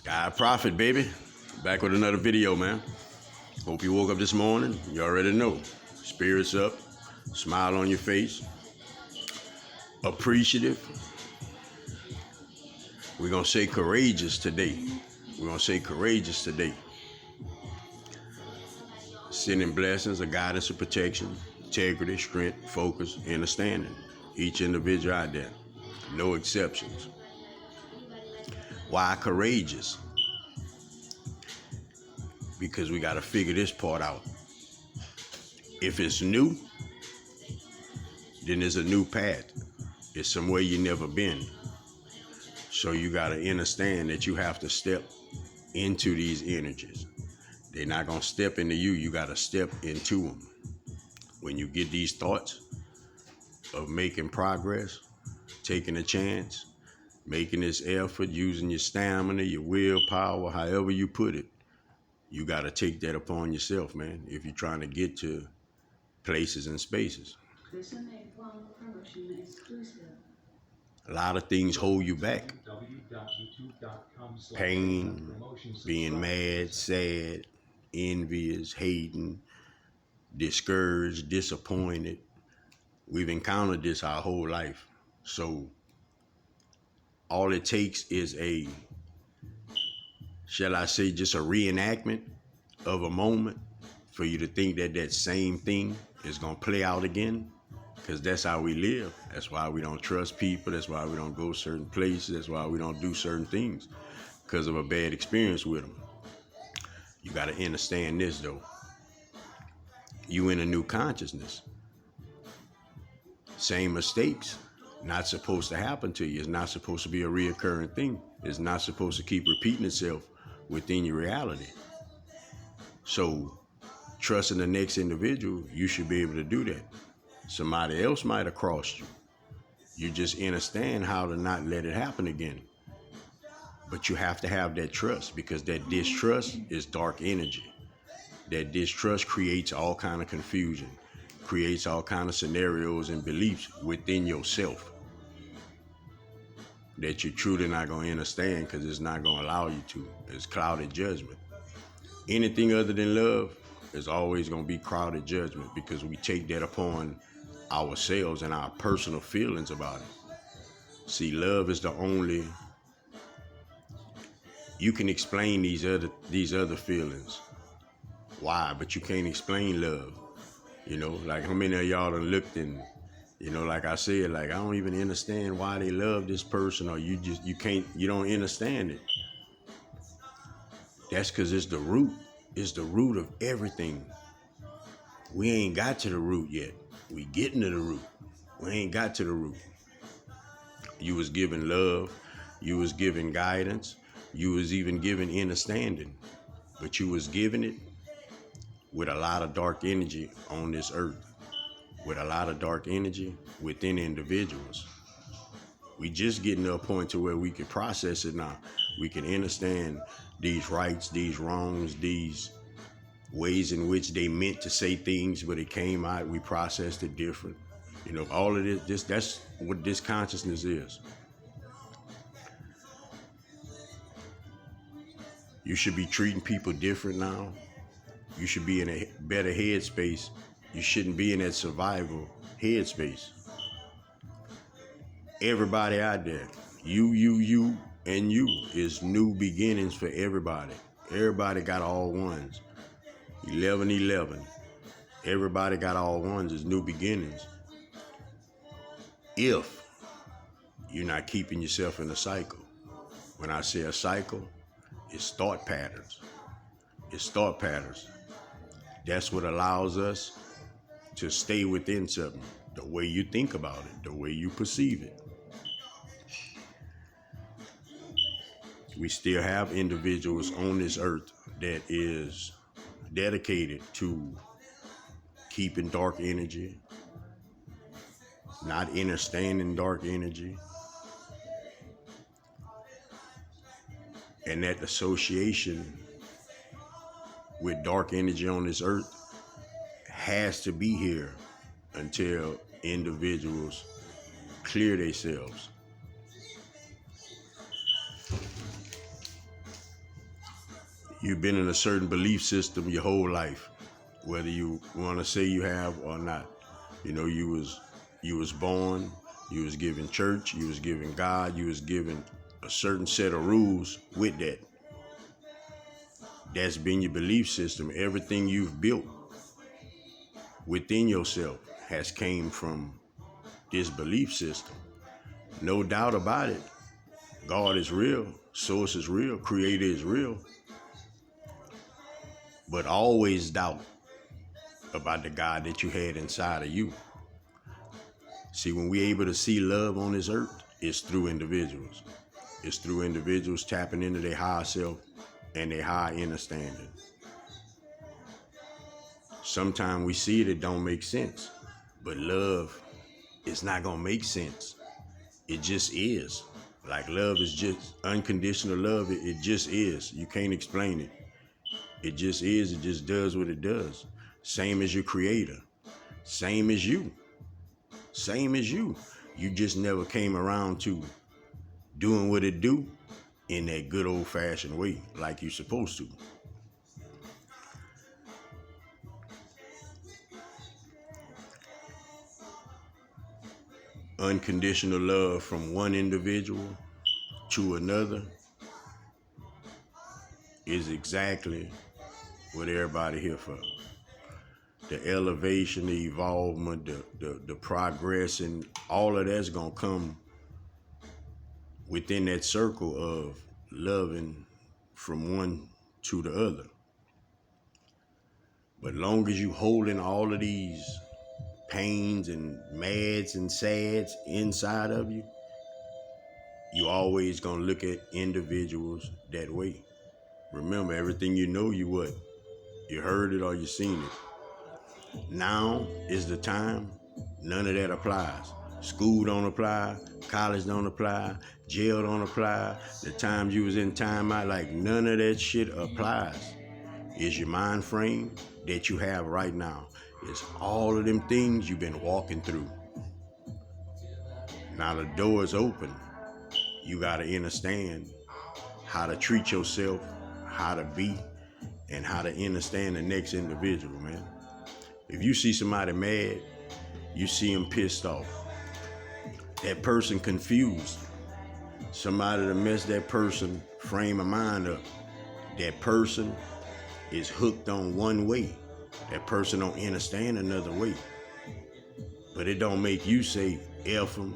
Sky Prophet, baby. Back with another video, man. Hope you woke up this morning. You already know. Spirits up, smile on your face, appreciative. We're going to say courageous today. We're going to say courageous today. Sending blessings of guidance and protection, integrity, strength, focus, understanding. Each individual out there. No exceptions. Why courageous? Because we got to figure this part out. If it's new, then there's a new path. It's somewhere you never been. So you got to understand that you have to step into these energies. They're not going to step into you. You got to step into them. When you get these thoughts of making progress, taking a chance, making this effort, using your stamina, your willpower, however you put it, you got to take that upon yourself, man, if you're trying to get to places and spaces. A lot of things hold you back. Pain, being mad, sad, envious, hating, discouraged, disappointed. We've encountered this our whole life. So all it takes is shall I say, just a reenactment of a moment for you to think that that same thing is going to play out again. Because that's how we live. That's why we don't trust people. That's why we don't go certain places. That's why we don't do certain things, because of a bad experience with them. You got to understand this, though. You in a new consciousness. Same mistakes. Not supposed to happen to you. It's not supposed to be a reoccurring thing. It's not supposed to keep repeating itself within your reality. So, trusting the next individual, you should be able to do that. Somebody else might have crossed you. You just understand how to not let it happen again. But you have to have that trust, because that distrust is dark energy. That distrust creates all kind of confusion, creates all kind of scenarios and beliefs within yourself that you're truly not going to understand, because it's not going to allow you to. It's clouded judgment. Anything other than love is always going to be clouded judgment, because we take that upon ourselves and our personal feelings about it. See, love is the only, you can explain these other feelings. Why? But you can't explain love. You know, like how many of y'all done looked and, you know, like I said, like, I don't even understand why they love this person, or you don't understand it. That's because it's the root. It's the root of everything. We ain't got to the root yet. We getting to the root. We ain't got to the root. You was given love. You was given guidance. You was even given understanding. But you was given it with a lot of dark energy on this earth. With a lot of dark energy within individuals. We just getting to a point to where we can process it now. We can understand these rights, these wrongs, these ways in which they meant to say things, but it came out, we processed it different. You know, all of this, that's what this consciousness is. You should be treating people different now. You should be in a better headspace. You shouldn't be in that survival headspace. Everybody out there, you, and you is new beginnings for everybody. Everybody got all ones. 11-11. Everybody got all ones is new beginnings. If you're not keeping yourself in a cycle. When I say a cycle, it's thought patterns. It's thought patterns. That's what allows us to stay within something. The way you think about it, the way you perceive it. We still have individuals on this earth that is dedicated to keeping dark energy, not understanding dark energy, and that association with dark energy on this earth has to be here until individuals clear themselves. You've been in a certain belief system your whole life, whether you want to say you have or not. You know, you was born, you was given church, you was given God, you was given a certain set of rules with that. That's been your belief system. Everything you've built within yourself has came from this belief system. No doubt about it. God is real, source is real, creator is real. But always doubt about the God that you had inside of you. See, when we're able to see love on this earth, it's through individuals. It's through individuals tapping into their higher self and their higher understanding. Sometimes we see it don't make sense, but love is not gonna make sense. It just is. Like love is just unconditional love. It just is. You can't explain it. It just is. It just does what it does. Same as your creator. Same as you. Same as you. You just never came around to doing what it do in that good old fashioned way like you're supposed to. Unconditional love from one individual to another is exactly what everybody here for. The elevation, the evolvement, the progress, and all of that's gonna come within that circle of loving from one to the other. But long as you holding all of these pains and mads and sads inside of you, you always gonna look at individuals that way. Remember, everything you know, you what? You heard it or you seen it. Now is the time. None of that applies. School don't apply, college don't apply, jail don't apply, the times you was in timeout, like none of that shit applies. It's your mind frame that you have right now. It's all of them things you've been walking through. Now the door is open. You gotta understand how to treat yourself, how to be, and how to understand the next individual, man. If you see somebody mad, you see them pissed off. That person confused. Somebody to mess that person frame of mind up. That person is hooked on one way. That person don't understand another way. But it don't make you say F them,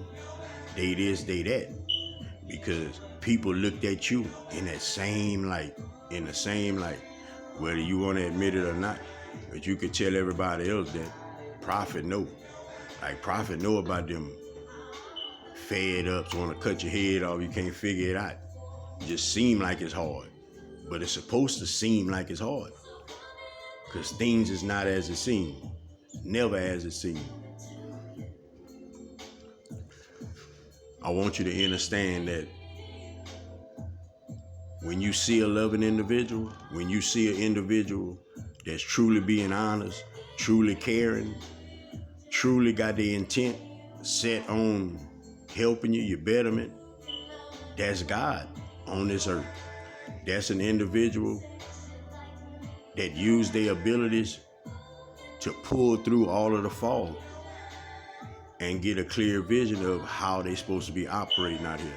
they this, they that. Because people looked at you in that same light, whether you want to admit it or not. But you could tell everybody else that Prophet know. Like Prophet know about them fed ups, want to cut your head off, you can't figure it out. It just seem like it's hard. But it's supposed to seem like it's hard. Because things is not as it seems. Never as it seems. I want you to understand that when you see a loving individual, when you see an individual that's truly being honest, truly caring, truly got the intent set on helping you, your betterment, that's God on this earth. That's an individual that used their abilities to pull through all of the fog and get a clear vision of how they're supposed to be operating out here.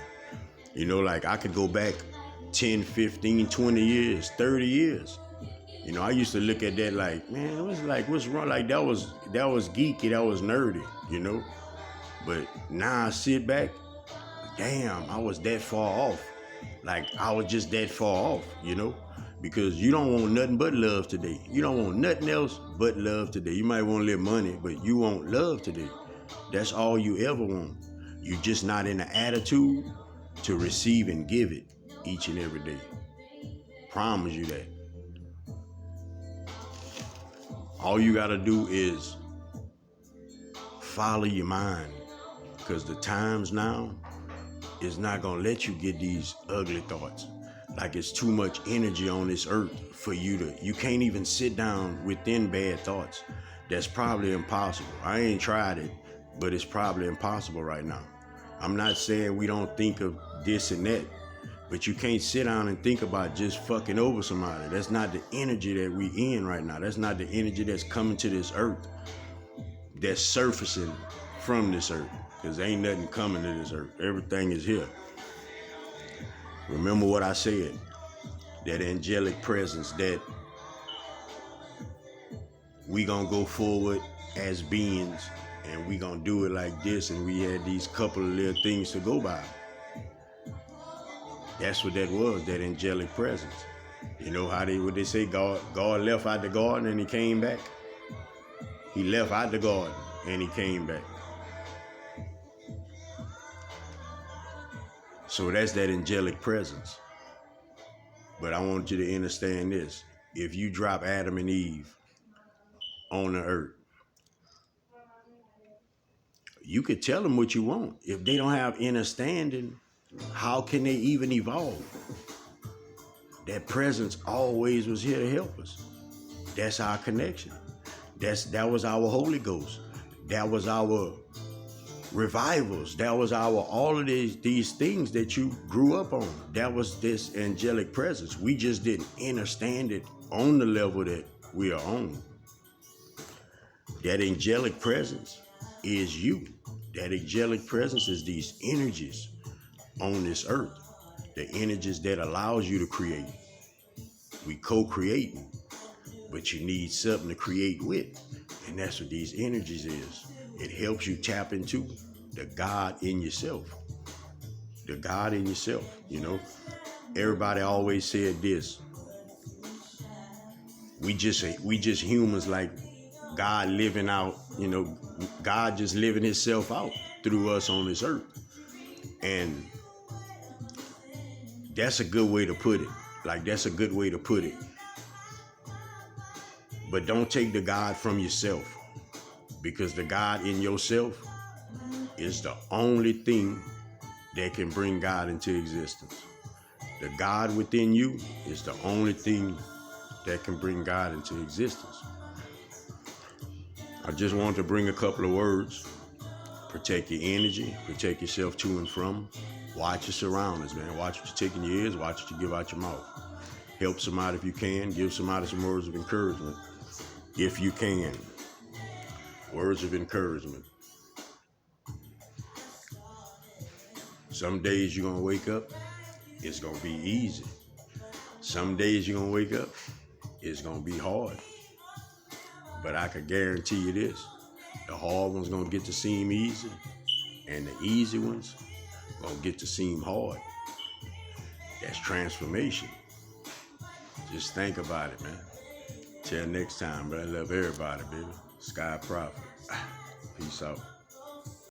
You know, like I could go back 10, 15, 20 years, 30 years. You know, I used to look at that like, man, what's wrong? Like that was geeky, that was nerdy, you know? But now I sit back, damn, I was that far off. Like I was just that far off, you know? Because you don't want nothing but love today. You don't want nothing else but love today. You might want a little money, but you want love today. That's all you ever want. You're just not in the attitude to receive and give it each and every day. Promise you that. All you gotta do is follow your mind, because the times now is not gonna let you get these ugly thoughts. Like it's too much energy on this earth for you can't even sit down within bad thoughts. That's probably impossible. I ain't tried it, but it's probably impossible right now. I'm not saying we don't think of this and that, But you can't sit down and think about just fucking over somebody. That's not the energy that we in right now. That's not the energy that's coming to this earth. That's surfacing from this earth. Because ain't nothing coming to this earth. Everything is here. Remember what I said. That angelic presence, that we gonna go forward as beings and we gonna do it like this, and we had these couple of little things to go by. That's what that was, that angelic presence. You know how what they say, God left out the garden and he came back. He left out the garden and he came back. So that's that angelic presence. But I want you to understand this. If you drop Adam and Eve on the earth, you could tell them what you want. If they don't have understanding, how can they even evolve? That presence always was here to help us. That's our connection. That was our Holy Ghost. That was our revivals. That was our all of these things that you grew up on. That was this angelic presence. We just didn't understand it on the level that we are on. That angelic presence is you. That angelic presence is these energies on this earth. The energies that allows you to create. We co-creating, but you need something to create with. And that's what these energies is. It helps you tap into the God in yourself. The God in yourself, you know. Everybody always said this. We just humans, like God living out, you know, God just living himself out through us on this earth. And that's a good way to put it. Like, that's a good way to put it. But don't take the God from yourself, because the God in yourself is the only thing that can bring God into existence. The God within you is the only thing that can bring God into existence. I just want to bring a couple of words. Protect your energy, protect yourself to and from. Watch your surroundings, man. Watch what you take in your ears, watch what you give out your mouth. Help somebody if you can. Give somebody some words of encouragement if you can. Words of encouragement. Some days you're going to wake up, it's going to be easy. Some days you're going to wake up, it's going to be hard. But I can guarantee you this. The hard ones going to get to seem easy, and the easy ones going to get to seem hard. That's transformation. Just think about it, man. Till next time, but I love everybody, baby. Sky Prophet. Peace out.